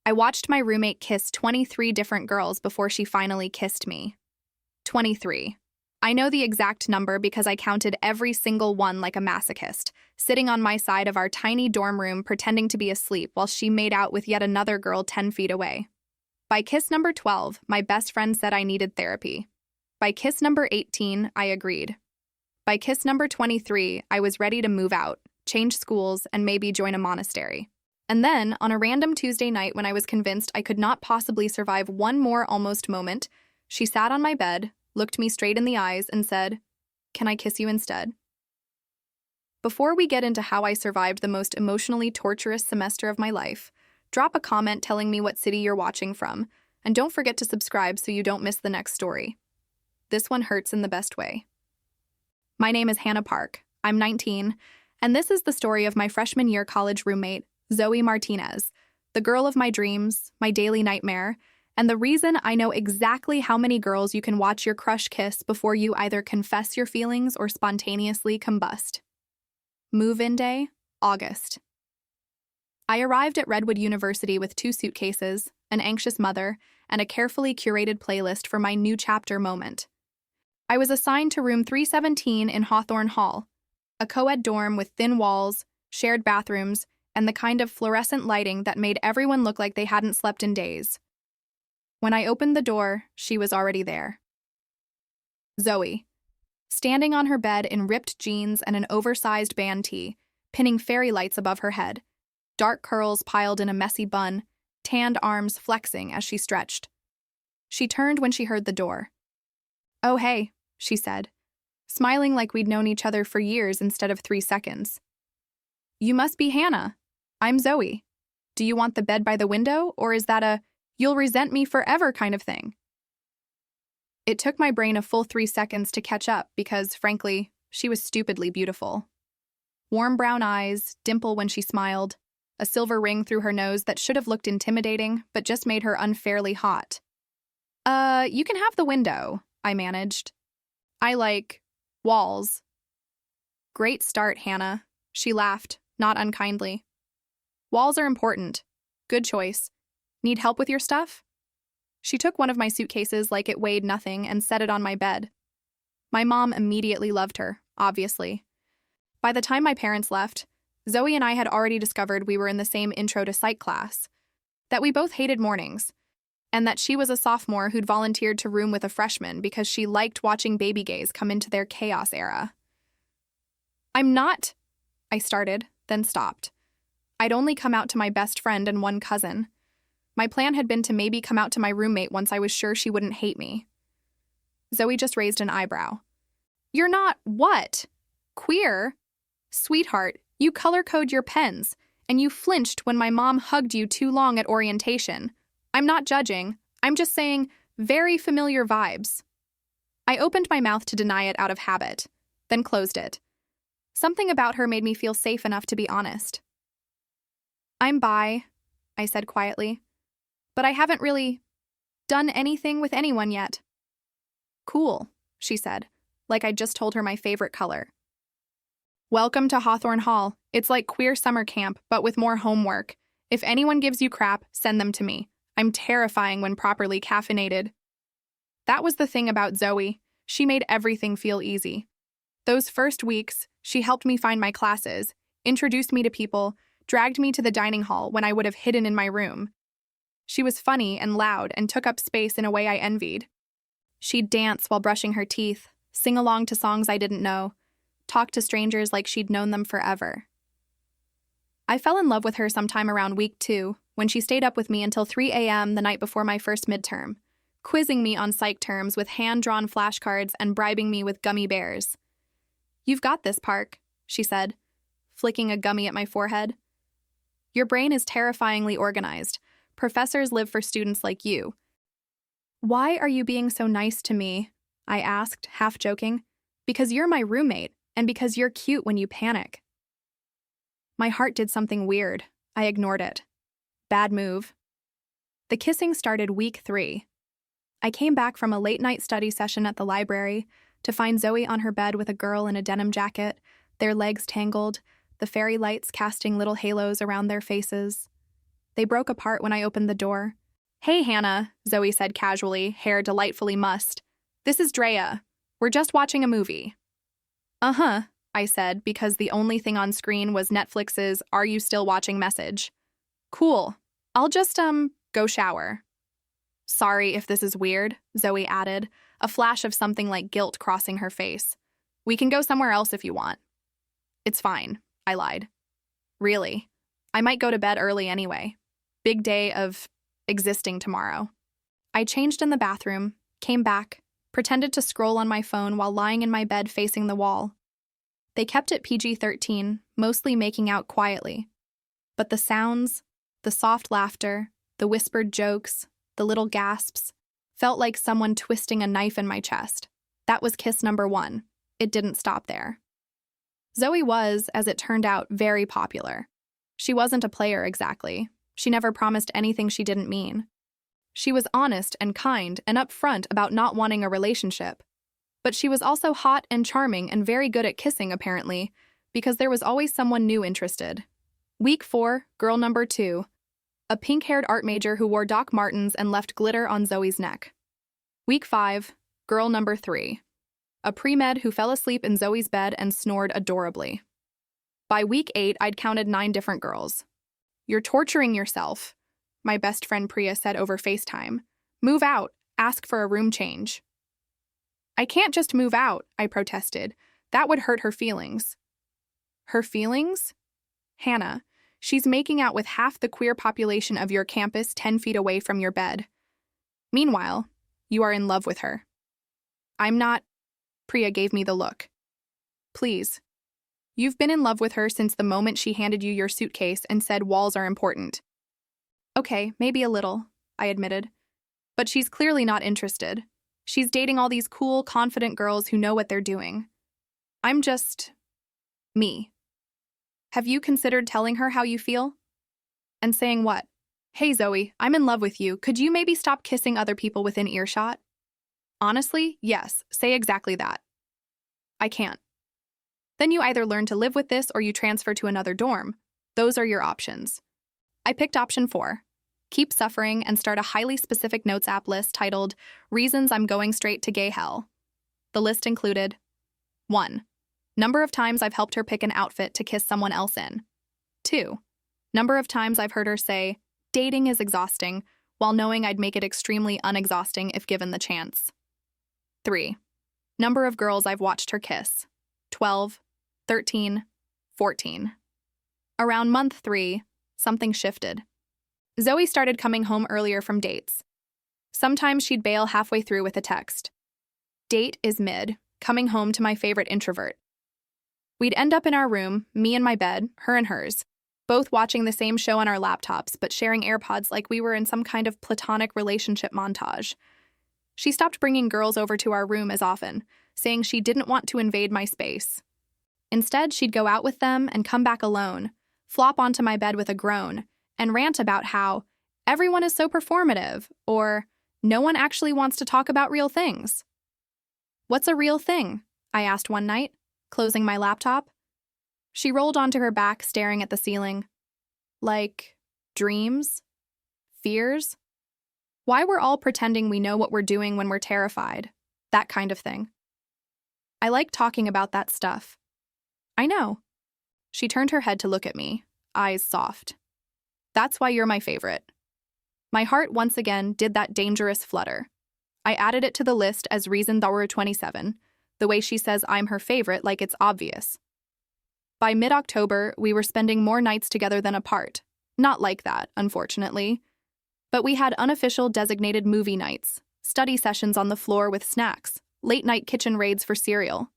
I watched my roommate kiss 23 different girls before she finally kissed me. 23. I know the exact number because I counted every single one like a masochist, sitting on my side of our tiny dorm room pretending to be asleep while she made out with yet another girl 10 feet away. By kiss number 12, my best friend said I needed therapy. By kiss number 18, I agreed. By kiss number 23, I was ready to move out, change schools, and maybe join a monastery. And then, on a random Tuesday night when I was convinced I could not possibly survive one more almost moment, she sat on my bed, looked me straight in the eyes, and said, "Can I kiss you instead?" Before we get into how I survived the most emotionally torturous semester of my life, drop a comment telling me what city you're watching from, and don't forget to subscribe so you don't miss the next story. This one hurts in the best way. My name is Hannah Park. I'm 19, and this is the story of my freshman year college roommate, Zoe Martinez, the girl of my dreams, my daily nightmare, and the reason I know exactly how many girls you can watch your crush kiss before you either confess your feelings or spontaneously combust. Move-in day, August. I arrived at Redwood University with 2 suitcases, an anxious mother, and a carefully curated playlist for my new chapter moment. I was assigned to room 317 in Hawthorne Hall, a co-ed dorm with thin walls, shared bathrooms, and the kind of fluorescent lighting that made everyone look like they hadn't slept in days. When I opened the door, she was already there. Zoe, standing on her bed in ripped jeans and an oversized band tee, pinning fairy lights above her head, dark curls piled in a messy bun, tanned arms flexing as she stretched. She turned when she heard the door. "Oh, hey," she said, smiling like we'd known each other for years instead of 3 seconds. "You must be Hannah. I'm Zoe. Do you want the bed by the window, or is that a you'll resent me forever kind of thing?" It took my brain a full 3 seconds to catch up because, frankly, she was stupidly beautiful. Warm brown eyes, dimple when she smiled, a silver ring through her nose that should have looked intimidating but just made her unfairly hot. You can have the window," I managed. "I like walls." "Great start, Hannah," she laughed, not unkindly. "Walls are important. Good choice. Need help with your stuff?" She took one of my suitcases like it weighed nothing and set it on my bed. My mom immediately loved her, obviously. By the time my parents left, Zoe and I had already discovered we were in the same intro to psych class, that we both hated mornings, and that she was a sophomore who'd volunteered to room with a freshman because she liked watching baby gays come into their chaos era. "I'm not," I started, then stopped. I'd only come out to my best friend and one cousin. My plan had been to maybe come out to my roommate once I was sure she wouldn't hate me. Zoe just raised an eyebrow. "You're not what? Queer? Sweetheart, you color code your pens, and you flinched when my mom hugged you too long at orientation. I'm not judging. I'm just saying, very familiar vibes." I opened my mouth to deny it out of habit, then closed it. Something about her made me feel safe enough to be honest. "I'm bi," I said quietly, "but I haven't really done anything with anyone yet." "Cool," she said, like I'd just told her my favorite color. "Welcome to Hawthorne Hall. It's like queer summer camp, but with more homework. If anyone gives you crap, send them to me. I'm terrifying when properly caffeinated." That was the thing about Zoe. She made everything feel easy. Those first weeks, she helped me find my classes, introduced me to people, dragged me to the dining hall when I would have hidden in my room. She was funny and loud and took up space in a way I envied. She'd dance while brushing her teeth, sing along to songs I didn't know, talk to strangers like she'd known them forever. I fell in love with her sometime around week 2, when she stayed up with me until 3 a.m. the night before my first midterm, quizzing me on psych terms with hand-drawn flashcards and bribing me with gummy bears. "You've got this, Park," she said, flicking a gummy at my forehead. "Your brain is terrifyingly organized. Professors live for students like you." "Why are you being so nice to me?" I asked, half joking. "Because you're my roommate, and because you're cute when you panic." My heart did something weird. I ignored it. Bad move. The kissing started week 3. I came back from a late-night study session at the library to find Zoe on her bed with a girl in a denim jacket, their legs tangled, the fairy lights casting little halos around their faces. They broke apart when I opened the door. "Hey, Hannah," Zoe said casually, hair delightfully mussed. "This is Drea. We're just watching a movie." "Uh-huh," I said, because the only thing on screen was Netflix's "Are You Still Watching" message. "Cool. I'll just, go shower." "Sorry if this is weird," Zoe added, a flash of something like guilt crossing her face. "We can go somewhere else if you want." "It's fine," I lied. "Really? I might go to bed early anyway. Big day of existing tomorrow." I changed in the bathroom, came back, pretended to scroll on my phone while lying in my bed facing the wall. They kept it PG-13, mostly making out quietly. But the sounds, the soft laughter, the whispered jokes, the little gasps, felt like someone twisting a knife in my chest. That was kiss number 1. It didn't stop there. Zoe was, as it turned out, very popular. She wasn't a player exactly. She never promised anything she didn't mean. She was honest and kind and upfront about not wanting a relationship. But she was also hot and charming and very good at kissing, apparently, because there was always someone new interested. Week 4, girl number 2. A pink-haired art major who wore Doc Martens and left glitter on Zoe's neck. Week 5, girl number 3. A pre-med who fell asleep in Zoe's bed and snored adorably. By week 8, I'd counted 9 different girls. "You're torturing yourself," my best friend Priya said over FaceTime. "Move out. Ask for a room change." "I can't just move out," I protested. "That would hurt her feelings." "Her feelings?" "Hannah, she's making out with half the queer population of your campus 10 feet away from your bed. Meanwhile, you are in love with her." "I'm not," Priya gave me the look. "Please. You've been in love with her since the moment she handed you your suitcase and said walls are important." "Okay, maybe a little," I admitted. "But she's clearly not interested. She's dating all these cool, confident girls who know what they're doing. I'm just me. Have you considered telling her how you feel?" "And saying what?" "Hey, Zoe, I'm in love with you. Could you maybe stop kissing other people within earshot?" "Honestly, yes, say exactly that." "I can't." "Then you either learn to live with this or you transfer to another dorm. Those are your options." I picked option 4. Keep suffering and start a highly specific notes app list titled "Reasons I'm Going Straight to Gay Hell." The list included 1. Number of times I've helped her pick an outfit to kiss someone else in. 2. Number of times I've heard her say, "Dating is exhausting," while knowing I'd make it extremely unexhausting if given the chance. 3. Number of girls I've watched her kiss. 12, 13, 14. Around month 3, something shifted. Zoe started coming home earlier from dates. Sometimes she'd bail halfway through with a text. Date is mid, coming home to my favorite introvert. We'd end up in our room, me in my bed, her and hers, both watching the same show on our laptops but sharing AirPods like we were in some kind of platonic relationship montage. She stopped bringing girls over to our room as often, saying she didn't want to invade my space. Instead, she'd go out with them and come back alone, flop onto my bed with a groan, and rant about how everyone is so performative, or no one actually wants to talk about real things. "What's a real thing?" I asked one night, closing my laptop. She rolled onto her back, staring at the ceiling. "Like, dreams? Fears? Why we're all pretending we know what we're doing when we're terrified. That kind of thing. I like talking about that stuff." "I know." She turned her head to look at me, eyes soft. "That's why you're my favorite." My heart once again did that dangerous flutter. I added it to the list as reason number 27, the way she says I'm her favorite like it's obvious. By mid-October, we were spending more nights together than apart. Not like that, unfortunately. But we had unofficial designated movie nights, study sessions on the floor with snacks, late-night kitchen raids for cereal.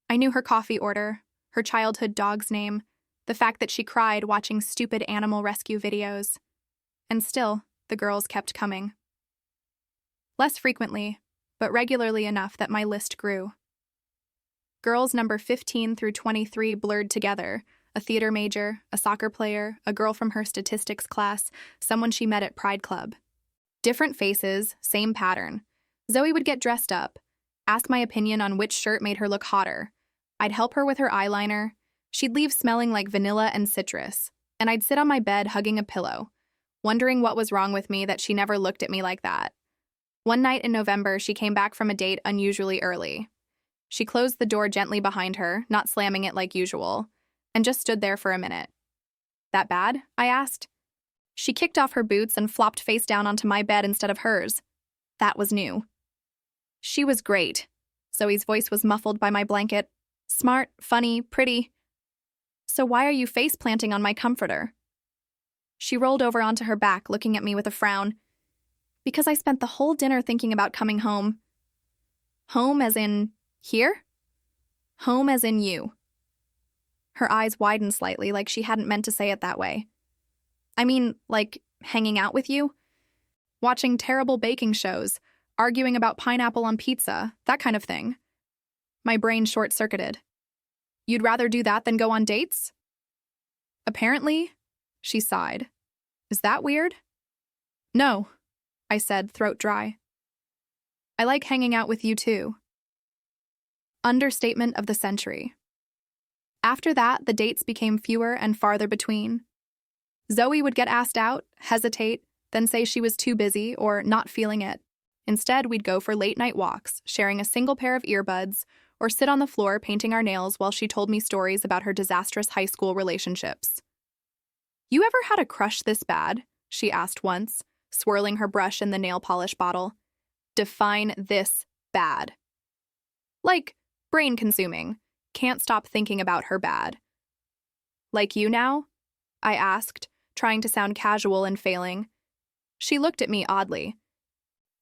I knew her coffee order, her childhood dog's name, the fact that she cried watching stupid animal rescue videos. And still, the girls kept coming. Less frequently, but regularly enough that my list grew. Girls number 15 through 23 blurred together, a theater major, a soccer player, a girl from her statistics class, someone she met at Pride Club. Different faces, same pattern. Zoe would get dressed up, ask my opinion on which shirt made her look hotter. I'd help her with her eyeliner. She'd leave smelling like vanilla and citrus, and I'd sit on my bed hugging a pillow, wondering what was wrong with me that she never looked at me like that. One night in November, she came back from a date unusually early. She closed the door gently behind her, not slamming it like usual, and just stood there for a minute. "That bad?" I asked. She kicked off her boots and flopped face down onto my bed instead of hers. That was new. She was great. Zoe's voice was muffled by my blanket. Smart, funny, pretty. "So why are you face-planting on my comforter?" She rolled over onto her back, looking at me with a frown. "Because I spent the whole dinner thinking about coming home." "Home as in here?" "Home as in you." Her eyes widened slightly, like she hadn't meant to say it that way. "I mean, like, hanging out with you? Watching terrible baking shows, arguing about pineapple on pizza, that kind of thing." My brain short-circuited. "You'd rather do that than go on dates?" "Apparently," she sighed. "Is that weird?" "No," I said, throat dry. "I like hanging out with you too." Understatement of the century. After that, the dates became fewer and farther between. Zoe would get asked out, hesitate, then say she was too busy or not feeling it. Instead, we'd go for late-night walks, sharing a single pair of earbuds, or sit on the floor painting our nails while she told me stories about her disastrous high school relationships. "You ever had a crush this bad?" she asked once, swirling her brush in the nail polish bottle. "Define this bad." "Like, brain-consuming. Can't stop thinking about her bad." "Like you now?" I asked, trying to sound casual and failing. She looked at me oddly.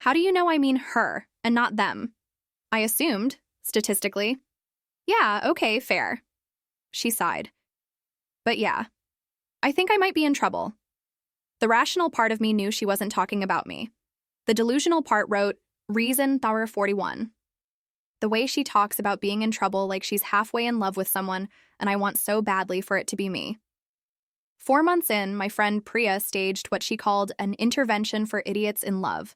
"How do you know I mean her and not them?" "I assumed, statistically." "Yeah, okay, fair." She sighed. "But yeah, I think I might be in trouble." The rational part of me knew she wasn't talking about me. The delusional part wrote, "Reason Thauer 41. The way she talks about being in trouble like she's halfway in love with someone, and I want so badly for it to be me." 4 months in, my friend Priya staged what she called an intervention for idiots in love.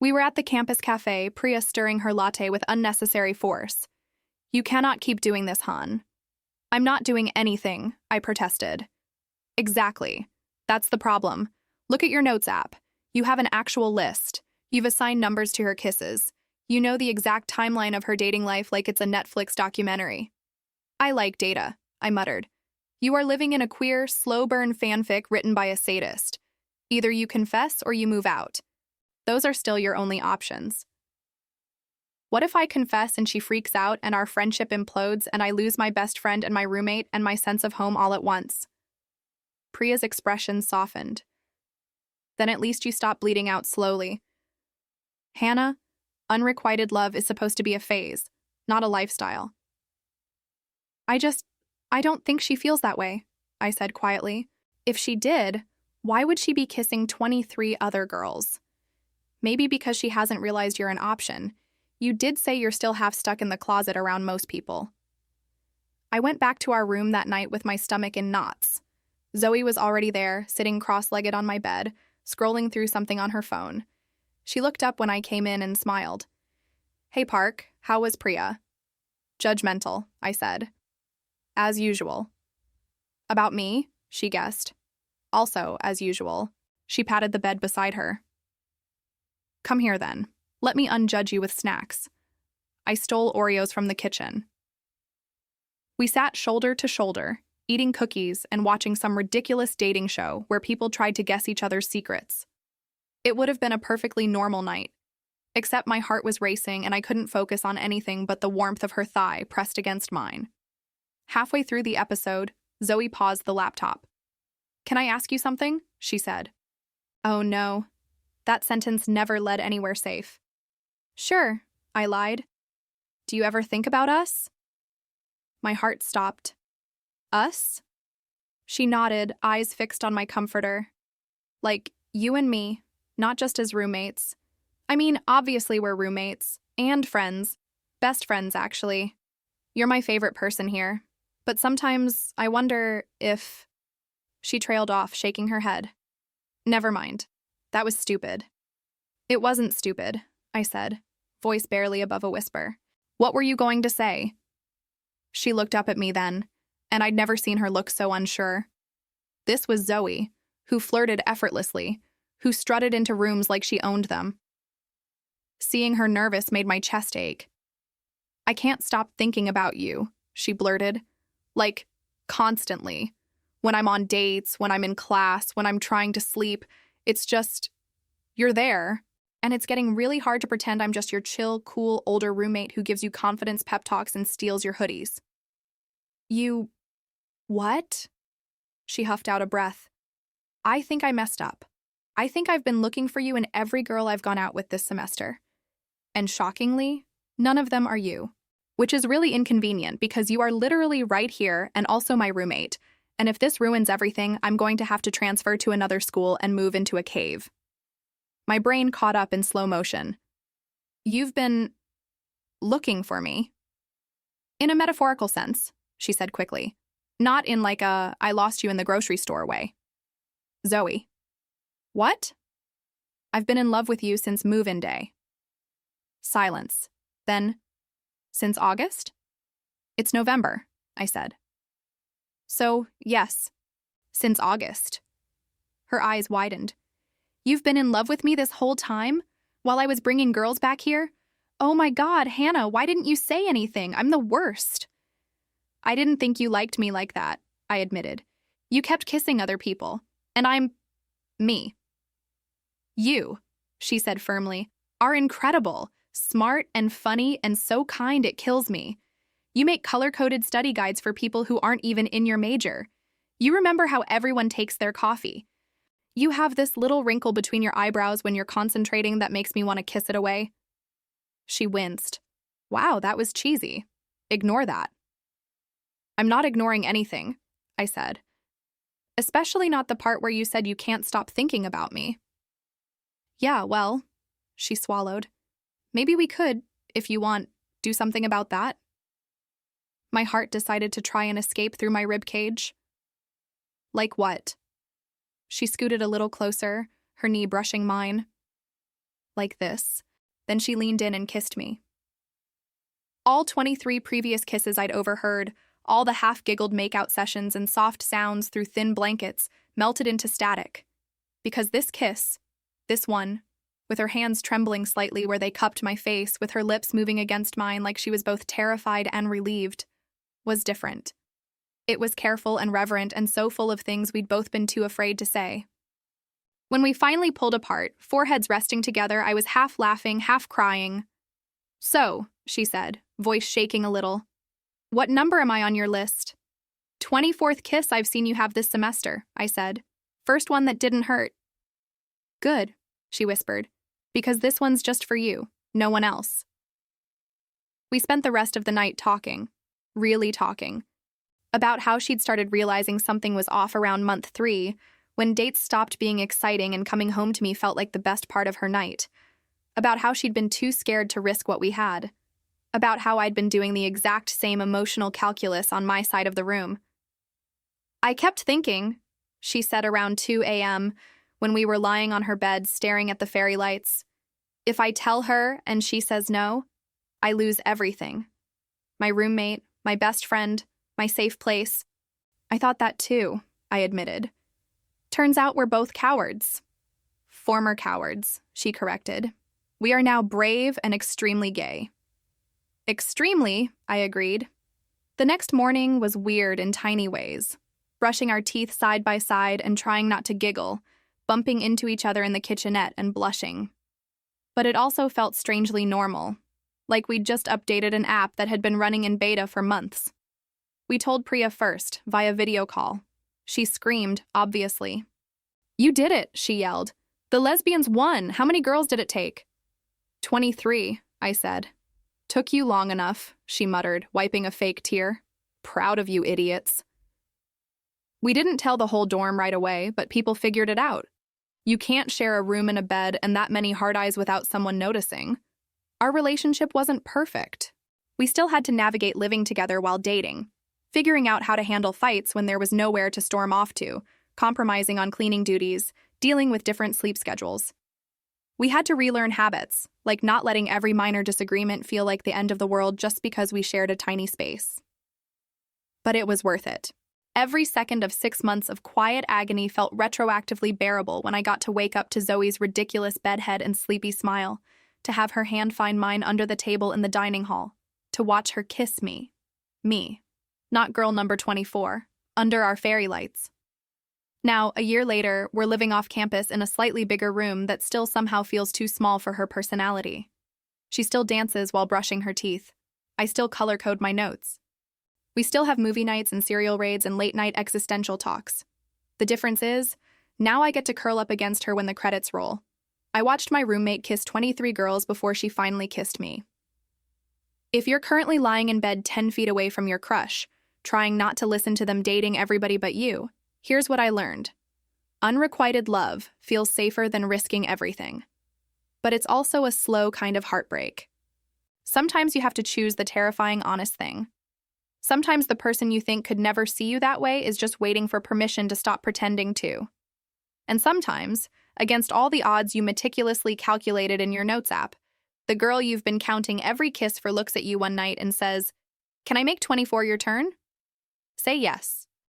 We were at the campus cafe, Priya stirring her latte with unnecessary force. "You cannot keep doing this, Han." "I'm not doing anything," I protested. "Exactly. That's the problem. Look at your notes app. You have an actual list. You've assigned numbers to her kisses. You know the exact timeline of her dating life like it's a Netflix documentary." "I like data," I muttered. "You are living in a queer, slow-burn fanfic written by a sadist. Either you confess or you move out. Those are still your only options." "What if I confess and she freaks out and our friendship implodes and I lose my best friend and my roommate and my sense of home all at once?" Priya's expression softened. "Then at least you stop bleeding out slowly. Hannah, unrequited love is supposed to be a phase, not a lifestyle." I don't think she feels that way," I said quietly. "If she did, why would she be kissing 23 other girls?" "Maybe because she hasn't realized you're an option. You did say you're still half stuck in the closet around most people." I went back to our room that night with my stomach in knots. Zoe was already there, sitting cross-legged on my bed, scrolling through something on her phone. She looked up when I came in and smiled. "Hey, Park, how was Priya?" "Judgmental," I said. "As usual." "About me?" she guessed. "Also, as usual." She patted the bed beside her. "Come here, then. Let me unjudge you with snacks." I stole Oreos from the kitchen. We sat shoulder to shoulder, eating cookies and watching some ridiculous dating show where people tried to guess each other's secrets. It would have been a perfectly normal night, except my heart was racing and I couldn't focus on anything but the warmth of her thigh pressed against mine. Halfway through the episode, Zoe paused the laptop. "Can I ask you something?" she said. Oh no, that sentence never led anywhere safe. "Sure," I lied. "Do you ever think about us?" My heart stopped. "Us?" She nodded, eyes fixed on my comforter. "Like, you and me, not just as roommates. I mean, obviously we're roommates, and friends. Best friends, actually. You're my favorite person here. But sometimes I wonder if..." She trailed off, shaking her head. "Never mind. That was stupid." "It wasn't stupid," I said, voice barely above a whisper. "What were you going to say?" She looked up at me then, and I'd never seen her look so unsure. This was Zoe, who flirted effortlessly, who strutted into rooms like she owned them. Seeing her nervous made my chest ache. "I can't stop thinking about you," she blurted. "Like, constantly. When I'm on dates, when I'm in class, when I'm trying to sleep, it's just, you're there. And it's getting really hard to pretend I'm just your chill, cool, older roommate who gives you confidence pep talks and steals your hoodies." "You... what?" She huffed out a breath. "I think I messed up. I think I've been looking for you in every girl I've gone out with this semester. And shockingly, none of them are you. Which is really inconvenient because you are literally right here and also my roommate. And if this ruins everything, I'm going to have to transfer to another school and move into a cave." My brain caught up in slow motion. "You've been looking for me?" "In a metaphorical sense," she said quickly. "Not in like a I lost you in the grocery store way." "Zoe." "What?" "I've been in love with you since move-in day." Silence. Then, "Since August?" "It's November," I said. "So, yes, since August." Her eyes widened. "You've been in love with me this whole time? While I was bringing girls back here? Oh my God, Hannah, why didn't you say anything? I'm the worst." "I didn't think you liked me like that," I admitted. "You kept kissing other people, and I'm... me." "You," she said firmly, "are incredible, smart and funny and so kind it kills me. You make color-coded study guides for people who aren't even in your major. You remember how everyone takes their coffee. You have this little wrinkle between your eyebrows when you're concentrating that makes me want to kiss it away." She winced. "Wow, that was cheesy. Ignore that." "I'm not ignoring anything," I said. "Especially not the part where you said you can't stop thinking about me." "Yeah, well," she swallowed. "Maybe we could, if you want, do something about that." My heart decided to try and escape through my ribcage. "Like what?" She scooted a little closer, her knee brushing mine. "Like this." Then she leaned in and kissed me. All 23 previous kisses I'd overheard, all the half-giggled make-out sessions and soft sounds through thin blankets, melted into static. Because this kiss, this one, with her hands trembling slightly where they cupped my face, with her lips moving against mine like she was both terrified and relieved, was different. It was careful and reverent and so full of things we'd both been too afraid to say. When we finally pulled apart, foreheads resting together, I was half laughing, half crying. "So," she said, voice shaking a little, "what number am I on your list?" 24th kiss I've seen you have this semester," I said. "First one that didn't hurt." "Good," she whispered, "because this one's just for you, no one else." We spent the rest of the night talking, really talking, about how she'd started realizing something was off around month 3, when dates stopped being exciting and coming home to me felt like the best part of her night, about how she'd been too scared to risk what we had, about how I'd been doing the exact same emotional calculus on my side of the room. "I kept thinking," she said around 2 a.m., when we were lying on her bed staring at the fairy lights, "if I tell her and she says no, I lose everything. My roommate, my best friend, my safe place." "I thought that too," I admitted. "Turns out we're both cowards." "Former cowards," she corrected. "We are now brave and extremely gay." "Extremely," I agreed. The next morning was weird in tiny ways, brushing our teeth side by side and trying not to giggle, bumping into each other in the kitchenette and blushing. But it also felt strangely normal, like we'd just updated an app that had been running in beta for months. We told Priya first, via video call. She screamed, obviously. "You did it," she yelled. "The lesbians won. How many girls did it take?" 23, I said. "Took you long enough," she muttered, wiping a fake tear. "Proud of you, idiots." We didn't tell the whole dorm right away, but people figured it out. You can't share a room and a bed and that many hard eyes without someone noticing. Our relationship wasn't perfect. We still had to navigate living together while dating, figuring out how to handle fights when there was nowhere to storm off to, compromising on cleaning duties, dealing with different sleep schedules. We had to relearn habits, like not letting every minor disagreement feel like the end of the world just because we shared a tiny space. But it was worth it. Every second of 6 months of quiet agony felt retroactively bearable when I got to wake up to Zoe's ridiculous bedhead and sleepy smile, to have her hand find mine under the table in the dining hall, to watch her kiss me. Me. Not girl number 24. Under our fairy lights. Now, a year later, we're living off campus in a slightly bigger room that still somehow feels too small for her personality. She still dances while brushing her teeth. I still color code my notes. We still have movie nights and cereal raids and late-night existential talks. The difference is, now I get to curl up against her when the credits roll. I watched my roommate kiss 23 girls before she finally kissed me. If you're currently lying in bed 10 feet away from your crush, trying not to listen to them dating everybody but you, here's what I learned. Unrequited love feels safer than risking everything. But it's also a slow kind of heartbreak. Sometimes you have to choose the terrifying honest thing. Sometimes the person you think could never see you that way is just waiting for permission to stop pretending to. And sometimes, against all the odds you meticulously calculated in your notes app, the girl you've been counting every kiss for looks at you one night and says, "Can I make 24 your turn?" Say yes.